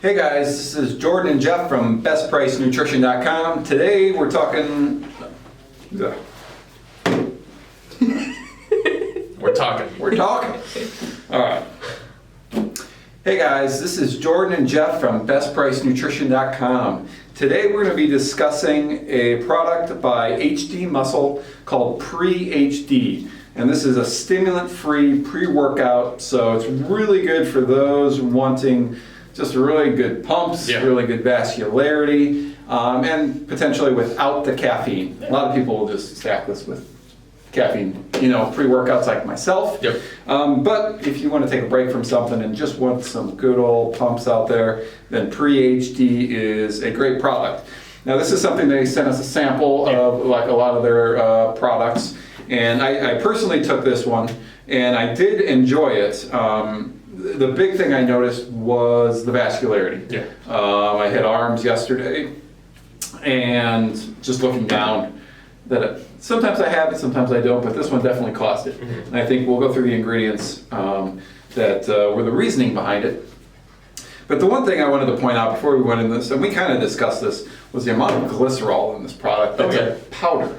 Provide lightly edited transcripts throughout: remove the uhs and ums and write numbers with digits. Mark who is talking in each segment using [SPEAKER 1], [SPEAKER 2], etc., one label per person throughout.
[SPEAKER 1] Hey guys, this is Jordan and Jeff from BestPriceNutrition.com. Today we're talking... We're talking. All right. Hey guys, this is Jordan and Jeff from BestPriceNutrition.com. Today we're going to be discussing a product by HD Muscle called PreHD. And this is a stimulant-free pre-workout, so it's really good for those wanting just really good pumps, really good vascularity, and potentially without the caffeine. A lot of people will just stack this with caffeine, pre-workouts like myself. But if you want to take a break from something and just want some good old pumps out there, then PreHD is a great product. Now this is something they sent us a sample of, like a lot of their products, and I personally took this one, and I did enjoy it. The big thing I noticed was the vascularity. I hit arms yesterday, and just looking down, sometimes I have it, sometimes I don't, but this one definitely caused it. And I think we'll go through the ingredients that were the reasoning behind it. But the one thing I wanted to point out before we went into this, and we kind of discussed this, was the amount of glycerol in this product. That's a powder.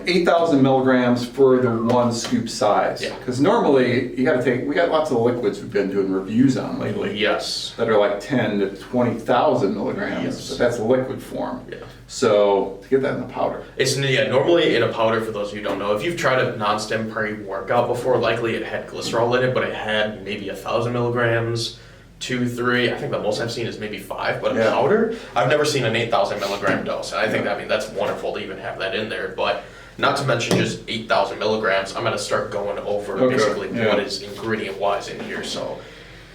[SPEAKER 1] 8,000 milligrams for the 1 scoop size. Because normally, we got lots of liquids we've been doing reviews on lately. That are like 10 to 20,000 milligrams. But that's liquid form. So, to get that in the powder.
[SPEAKER 2] It's normally in a powder, for those of you who don't know. If you've tried a non-stim pre-workout before, likely it had glycerol in it, but it had maybe 1,000 milligrams. 2, 3, I think the most I've seen is maybe 5, but a powder, I've never seen an 8,000 milligram dose. And I think that's wonderful to even have that in there, but not to mention just 8,000 milligrams. I'm going to start going over basically what is ingredient wise in here. So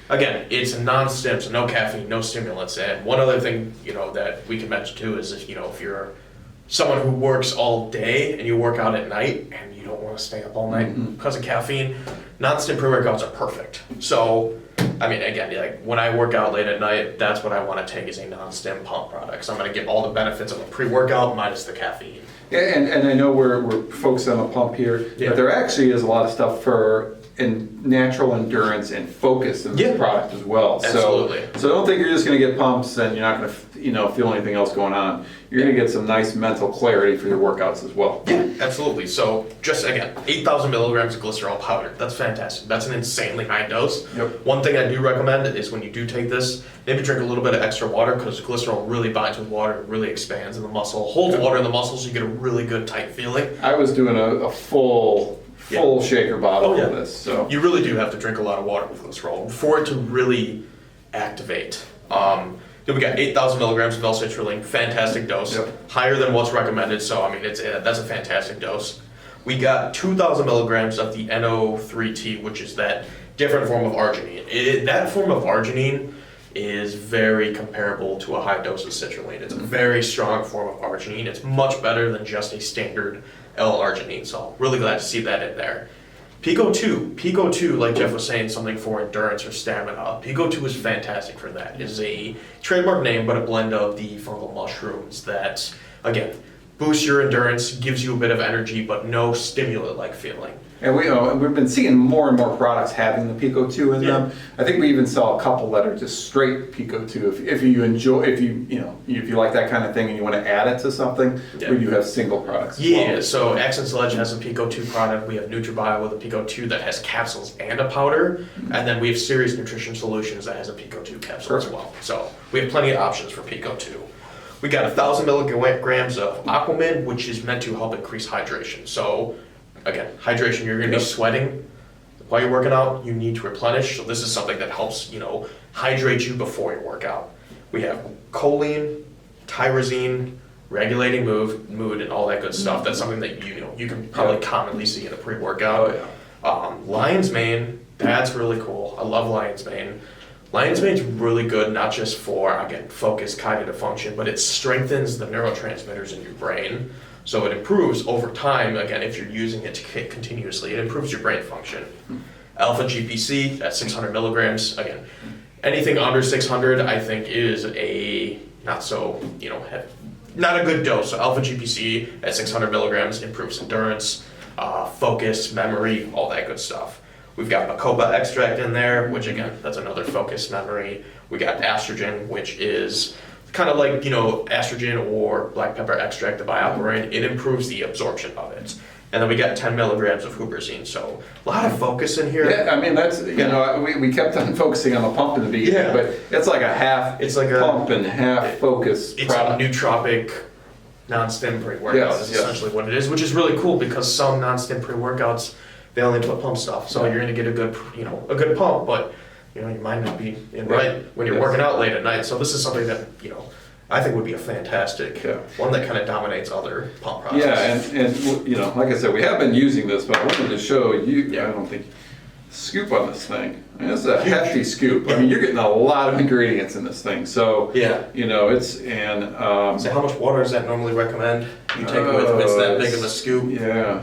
[SPEAKER 2] again, it's a non-stim, so no caffeine, no stimulants. And one other thing, that we can mention too is if you're someone who works all day and you work out at night and you don't want to stay up all night because of caffeine, non-stim pre-workouts are perfect. So again, like when I work out late at night, that's what I want to take is a non-stim pump product. So I'm going to get all the benefits of a pre-workout minus the caffeine.
[SPEAKER 1] And I know we're focused on a pump here, but there actually is a lot of stuff for natural endurance and focus in this product as well.
[SPEAKER 2] Absolutely.
[SPEAKER 1] So don't think you're just going to get pumps and you're not going to feel anything else going on. You're going to get some nice mental clarity for your workouts as well.
[SPEAKER 2] Absolutely. So just again, 8,000 milligrams of glycerol powder. That's fantastic. That's an insanely high dose. One thing I do recommend is when you do take this, maybe drink a little bit of extra water because glycerol really binds with water, really expands in the muscle, holds water in the muscle so you get a really good tight feeling.
[SPEAKER 1] I was doing a full shaker bottle of this. So
[SPEAKER 2] you really do have to drink a lot of water with glycerol for it to really activate. Then we got 8,000 milligrams of L-citrulline, fantastic dose, higher than what's recommended. So that's a fantastic dose. We got 2,000 milligrams of the NO3T, which is that different form of arginine. That form of arginine is very comparable to a high dose of citrulline. It's a very strong form of arginine. It's much better than just a standard L-arginine, so really glad to see that in there. Pico 2, like Jeff was saying, something for endurance or stamina. Pico 2 is fantastic for that. It's a trademark name, but a blend of the fungal mushrooms that, again, boosts your endurance, gives you a bit of energy, but no stimulant-like feeling.
[SPEAKER 1] And we've been seeing more and more products having the Pico 2 in them. I think we even saw a couple that are just straight Pico 2. If you enjoy, if you like that kind of thing and you want to add it to something, we do have single products as well.
[SPEAKER 2] So Accent Sledge has a Pico 2 product. We have NutriBio with a Pico 2 that has capsules and a powder, and then we have Serious Nutrition Solutions that has a Pico 2 capsule as well. So we have plenty of options for Pico 2. We got 1,000 milligrams of Aquamin, which is meant to help increase hydration. So again, hydration, you're going to be sweating. While you're working out, you need to replenish. So this is something that helps, hydrate you before your workout. We have choline, tyrosine, regulating mood, and all that good stuff. That's something that you can probably commonly see in a pre-workout. Lion's mane, that's really cool. I love lion's mane. Lion's mane's really good, not just for, again, focus, cognitive function, but it strengthens the neurotransmitters in your brain. So it improves over time, again, if you're using it continuously, it improves your brain function. Alpha GPC at 600 milligrams, again, anything under 600, I think is a not so, not a good dose. So alpha GPC at 600 milligrams improves endurance, focus, memory, all that good stuff. We've got bacopa extract in there, which again, that's another focused memory. We got estrogen, which is kind of like, you know, estrogen or black pepper extract, the BioPerine. It improves the absorption of it. And then we got 10 milligrams of huperzine. So a lot of focus in here.
[SPEAKER 1] Yeah, I mean, that's, you know, we kept on focusing on the pump in the beginning,
[SPEAKER 2] Yeah.
[SPEAKER 1] but it's like a half
[SPEAKER 2] It's like
[SPEAKER 1] pump and half focus
[SPEAKER 2] It's
[SPEAKER 1] product.
[SPEAKER 2] a nootropic non-stim pre-workout
[SPEAKER 1] Yes,
[SPEAKER 2] is
[SPEAKER 1] yes.
[SPEAKER 2] essentially what it is, which is really cool because some non-stim pre-workouts, they only put pump stuff. So you're gonna get a good, you know, a good pump, but you know, you might not be in right when you're
[SPEAKER 1] Yes.
[SPEAKER 2] working out late at night. So this is something that, you know, I think would be a fantastic one that kind of dominates other pump products.
[SPEAKER 1] Yeah, and you know, like I said, we have been using this, but I wanted to show you,
[SPEAKER 2] Yeah.
[SPEAKER 1] I don't think, scoop on this thing. I mean, this is a hefty scoop. I mean, you're getting a lot of ingredients in this thing. So,
[SPEAKER 2] Yeah.
[SPEAKER 1] you know, it's, and,
[SPEAKER 2] So how much water does that normally recommend you take with if it's that big of a scoop?
[SPEAKER 1] Yeah,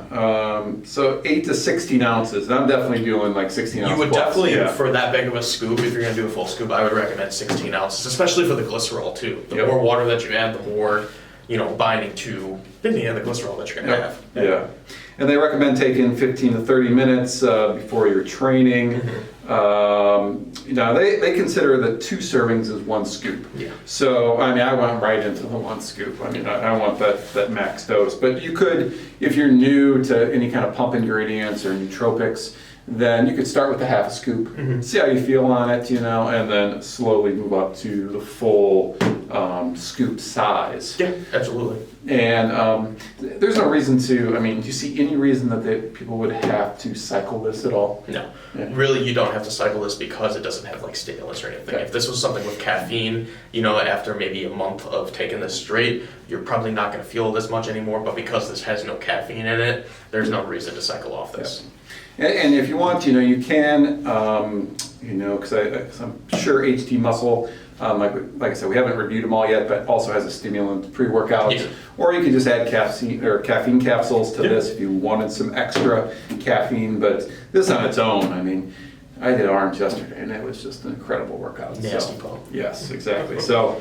[SPEAKER 1] so 8 to 16 ounces. And I'm definitely doing like 16 ounces.
[SPEAKER 2] You would
[SPEAKER 1] plus.
[SPEAKER 2] definitely,
[SPEAKER 1] Yeah.
[SPEAKER 2] for that big of a scoop, if you're gonna do a full scoop, I would recommend 16 ounces, especially for the glycerol too. The
[SPEAKER 1] Yep.
[SPEAKER 2] more water that you add, the more, you know, binding to the glycerol that you're gonna have.
[SPEAKER 1] Yeah. And they recommend taking 15 to 30 minutes before your training. You know, they consider that 2 servings is 1 scoop.
[SPEAKER 2] Yeah.
[SPEAKER 1] So, I mean, I went right into the 1 scoop. I mean, I want that max dose. But you could, if you're new to any kind of pump ingredients or nootropics, then you could start with a half a scoop, see how you feel on it, you know, and then slowly move up to the full scoop size.
[SPEAKER 2] Yeah, absolutely.
[SPEAKER 1] And there's no reason to, I mean, do you see any reason that people would have to cycle this at all?
[SPEAKER 2] No,
[SPEAKER 1] Yeah.
[SPEAKER 2] really, you don't have to cycle this because it doesn't have like stimulants or anything.
[SPEAKER 1] Okay.
[SPEAKER 2] If this was something with caffeine, you know, after maybe a month of taking this straight, you're probably not going to feel this much anymore. But because this has no caffeine in it, there's no reason to cycle off this.
[SPEAKER 1] And if you want, you know, you can, you know, because I'm sure HD Muscle, like I said, we haven't reviewed them all yet, but also has a stimulant pre-workout.
[SPEAKER 2] Yeah.
[SPEAKER 1] Or you can just add caffeine capsules to this if you wanted some extra caffeine. But this on its own, I mean, I did arms yesterday and it was just an incredible workout.
[SPEAKER 2] Nasty pump.
[SPEAKER 1] Yes, exactly. So,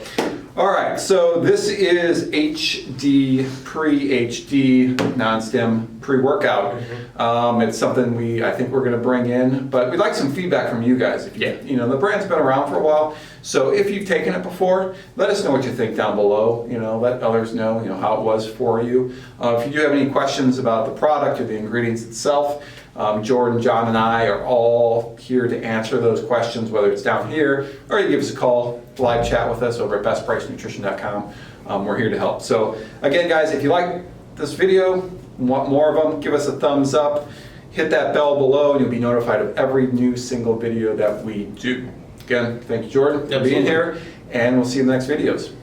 [SPEAKER 1] all right, so this is HD PreHD non-stim pre-workout. It's something I think we're going to bring in, but we'd like some feedback from you guys. If you know, the brand's been around for a while, so if you've taken it before, let us know what you think down below. You know, let others know, you know, how it was for you. If you do have any questions about the product or the ingredients itself, Jordan, John, and I are all here to answer those questions, whether it's down here or you give us a call, live chat with us over at BestPriceNutrition.com. We're here to help. So again, guys, if you like this video, want more of them, give us a thumbs up, hit that bell below, and you'll be notified of every new single video that we do. Again, thank you, Jordan, for being here, and we'll see you in the next videos.